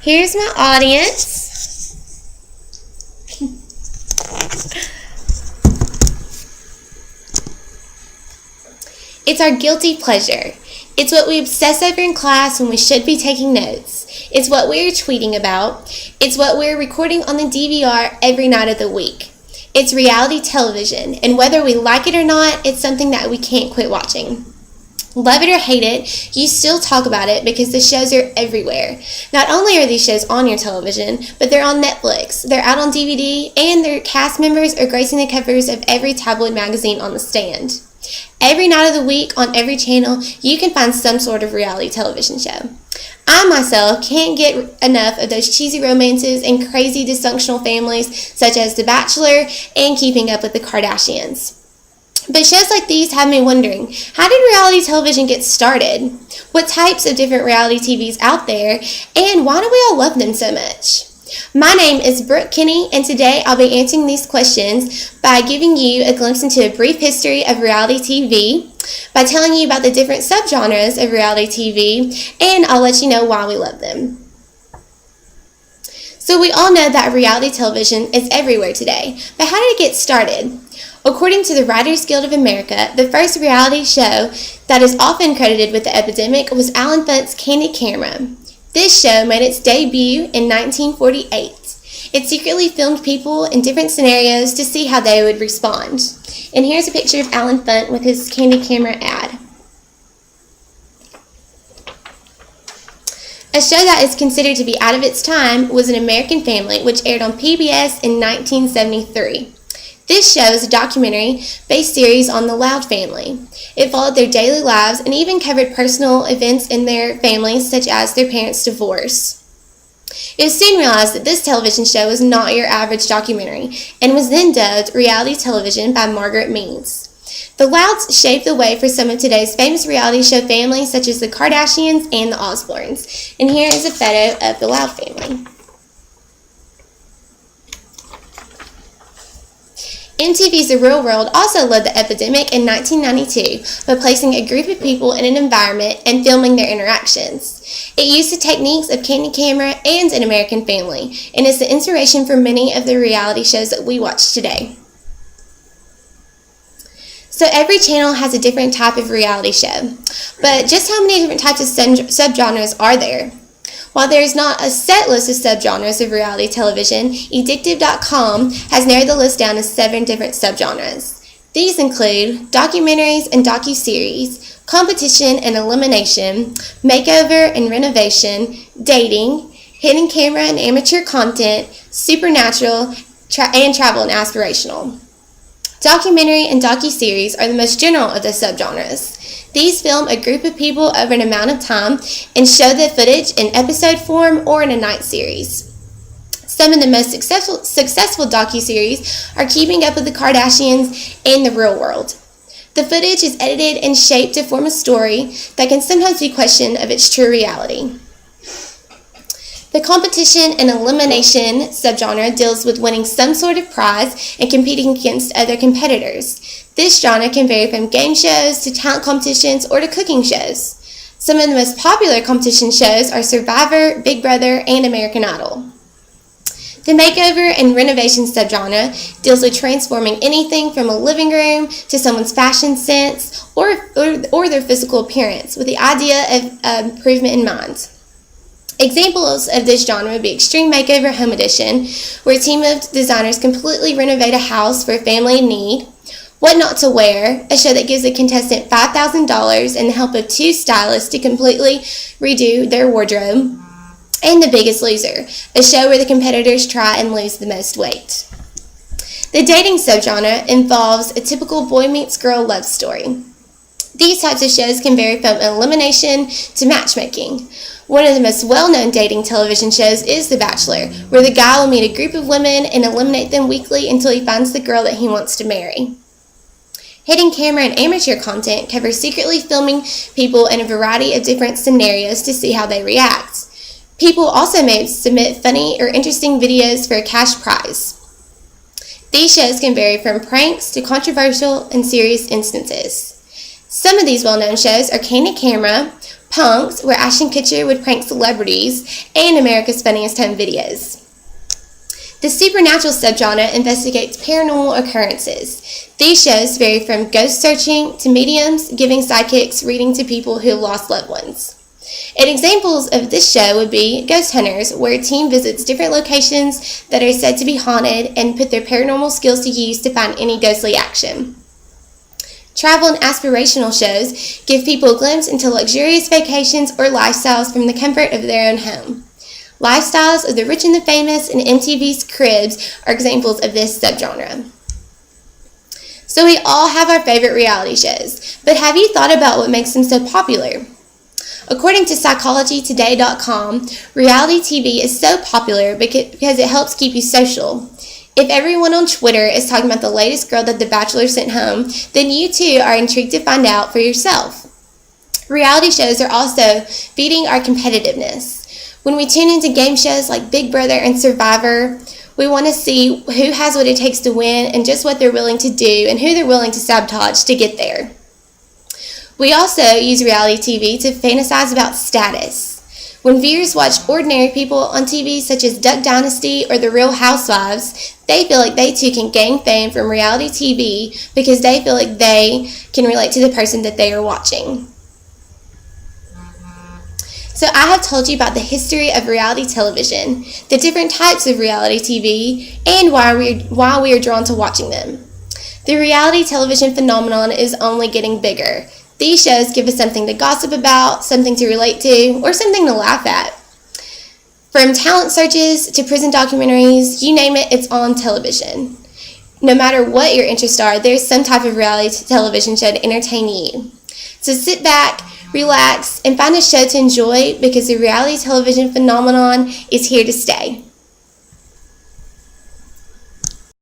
Here's my audience. It's our guilty pleasure. It's what we obsess over in class when we should be taking notes. It's what we're tweeting about. It's what we're recording on the DVR every night of the week. It's reality television, and whether we like it or not, it's something that we can't quit watching. Love it or hate it, you still talk about it because the shows are everywhere. Not only are these shows on your television, but they're on Netflix, they're out on DVD, and their cast members are gracing the covers of every tabloid magazine on the stand. Every night of the week, on every channel, you can find some sort of reality television show. I myself can't get enough of those cheesy romances and crazy dysfunctional families such as The Bachelor and Keeping Up with the Kardashians. But shows like these have me wondering, how did reality television get started? What types of different reality TVs out there, and why do we all love them so much? My name is Brooke Kenney, and today I'll be answering these questions by giving you a glimpse into a brief history of reality TV, by telling you about the different subgenres of reality TV, and I'll let you know why we love them. So we all know that reality television is everywhere today, but how did it get started? According to the Writers Guild of America, the first reality show that is often credited with the epidemic was Alan Funt's Candid Camera. This show made its debut in 1948. It secretly filmed people in different scenarios to see how they would respond. And here's a picture of Alan Funt with his Candid Camera ad. A show that is considered to be out of its time was An American Family, which aired on PBS in 1973. This show is a documentary-based series on the Loud family. It followed their daily lives and even covered personal events in their families, such as their parents' divorce. It was soon realized that this television show was not your average documentary, and was then dubbed reality television by Margaret Meads. The Louds shaped the way for some of today's famous reality show families, such as the Kardashians and the Osbournes. And here is a photo of the Loud family. MTV's The Real World also led the epidemic in 1992 by placing a group of people in an environment and filming their interactions. It used the techniques of Candid Camera and An American Family, and is the inspiration for many of the reality shows that we watch today. So every channel has a different type of reality show, but just how many different types of subgenres are there? While there is not a set list of subgenres of reality television, Addictive.com has narrowed the list down to 7 different subgenres. These include documentaries and docuseries, competition and elimination, makeover and renovation, dating, hidden camera and amateur content, supernatural, and travel and aspirational. Documentary and docuseries are the most general of the subgenres. These film a group of people over an amount of time and show the footage in episode form or in a night series. Some of the most successful docuseries are Keeping Up with the Kardashians and The Real World. The footage is edited and shaped to form a story that can sometimes be questioned of its true reality. The competition and elimination subgenre deals with winning some sort of prize and competing against other competitors. This genre can vary from game shows to talent competitions or to cooking shows. Some of the most popular competition shows are Survivor, Big Brother, and American Idol. The makeover and renovation subgenre deals with transforming anything from a living room to someone's fashion sense or their physical appearance with the idea of improvement in mind. Examples of this genre would be Extreme Makeover Home Edition, where a team of designers completely renovate a house for a family in need. What Not to Wear, a show that gives a contestant $5,000 and the help of 2 stylists to completely redo their wardrobe. And The Biggest Loser, a show where the competitors try and lose the most weight. The dating subgenre involves a typical boy meets girl love story. These types of shows can vary from elimination to matchmaking. One of the most well-known dating television shows is The Bachelor, where the guy will meet a group of women and eliminate them weekly until he finds the girl that he wants to marry. Hidden camera and amateur content cover secretly filming people in a variety of different scenarios to see how they react. People also may submit funny or interesting videos for a cash prize. These shows can vary from pranks to controversial and serious instances. Some of these well-known shows are Candid Camera, Punks, where Ashton Kutcher would prank celebrities, and America's Funniest Home Videos. The supernatural subgenre investigates paranormal occurrences. These shows vary from ghost searching to mediums giving sidekicks reading to people who have lost loved ones. And examples of this show would be Ghost Hunters, where a team visits different locations that are said to be haunted and put their paranormal skills to use to find any ghostly action. Travel and aspirational shows give people a glimpse into luxurious vacations or lifestyles from the comfort of their own home. Lifestyles of the rich and the famous and MTV's Cribs are examples of this subgenre. So we all have our favorite reality shows, but have you thought about what makes them so popular? According to psychologytoday.com, reality TV is so popular because it helps keep you social. If everyone on Twitter is talking about the latest girl that The Bachelor sent home, then you too are intrigued to find out for yourself. Reality shows are also feeding our competitiveness. When we tune into game shows like Big Brother and Survivor, we want to see who has what it takes to win and just what they're willing to do and who they're willing to sabotage to get there. We also use reality TV to fantasize about status. When viewers watch ordinary people on TV such as Duck Dynasty or The Real Housewives, they feel like they too can gain fame from reality TV because they feel like they can relate to the person that they are watching. So I have told you about the history of reality television, the different types of reality TV, and why we are drawn to watching them. The reality television phenomenon is only getting bigger. These shows give us something to gossip about, something to relate to, or something to laugh at. From talent searches to prison documentaries, you name it, it's on television. No matter what your interests are, there's some type of reality television show to entertain you. So sit back, relax, and find a show to enjoy because the reality television phenomenon is here to stay.